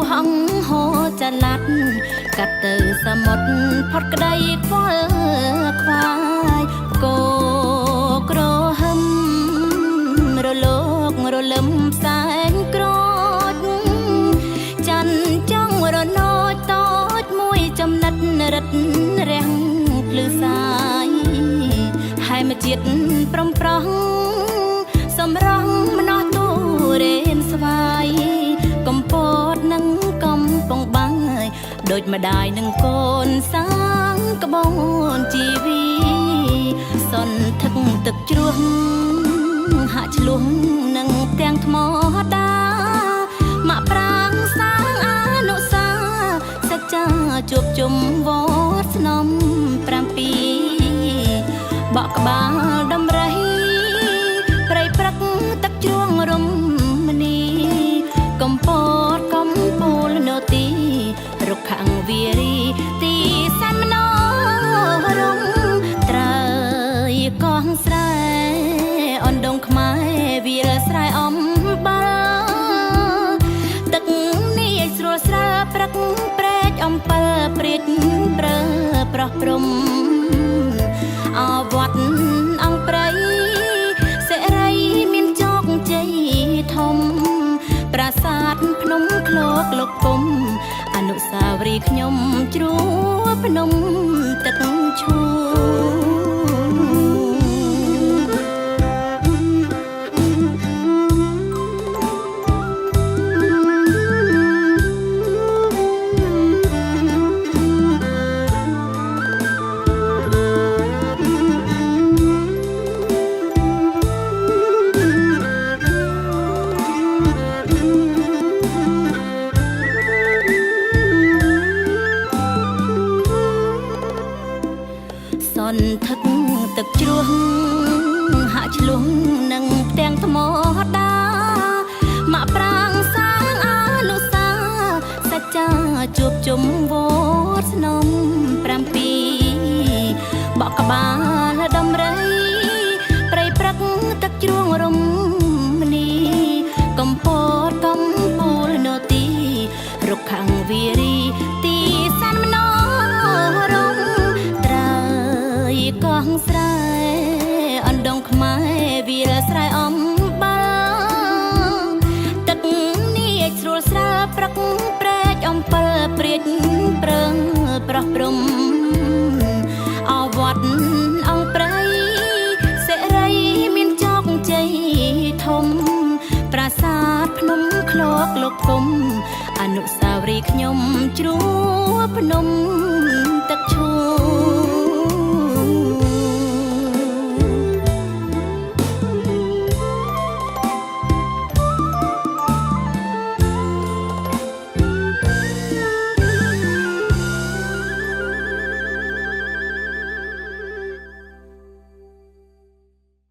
ហងហូរចល័តកាត់ទៅសមុទ្រផុតក្តីខ្វល់ខ្វាយគោក្រហឹមរលោករលឹមផ្សែងក្រូចច័ន្ទចង់រណោចតូចមួយចំណិតរិតរាំងភ្លឺសាយហើយមកជាតិប្រំប្រោះសម្រងម្នោះទូរេនស្វាយកំពតនឹងកំពងបាំងដូចម្ដាយនឹងកូនសាងក្បូនជីវីសន្ធឹកទឹកជ្រោះហាក់ឆ្លុះនឹងទាំងថ្មដាមកប្រាំងសាងអនុសាសច្ចាជួបជុំវត្តស្នំ7បកក្បាលដំរីព្រៃព្រឹកទឹកជ្រោះរំមនីកំពតកំពូលនោទីរុក្ខវារីទីសែនមនោរម្យត្រើយកងស្រែអនដងខ្មែរវាលស្រែអំបិលទឹកនេះស្រួលស្រាលព្រឹកព្រែកអំពិលព្រាចព្រើប្រោះព្រំអវត្តអង្គព្រៃសេរីមានជោគជ័យធំប្រាសាទភ្នំឃ្លោកលោកគុំអនុស្សាវរីយ៍ខ្ញុំជ្រួភ្នំទឹកឈូសន្ធឹកទឹកជ្រោះហាក់ឆ្លុះនឹងផ្ទាំងថ្មដាមកប្រាំងសាងអនុសាសច្ចាជួបជុំវត្តស្នំ7បកក្បាលដំរីព្រៃព្រឹកទឹកជ្រោះរំមនីកំពតកំពូលនោទីរុក្ខវារីទីសែនមនោរម្យកងស្រែអណ្ដងខ្មែរវាលស្រែអំបិលទឹកនេះស្រួលស្រាលព្រឹកព្រែកអំពិលព្រាចព្រើប្រោះព្រំអវត្តអង្គព្រៃសេរីមានជោគជ័យធំប្រាសាទភ្នំឃ្លោកលោកគុំអនុស្សាវរីយ៍ខ្ញុំជ្រួភ្នំទឹកឈូ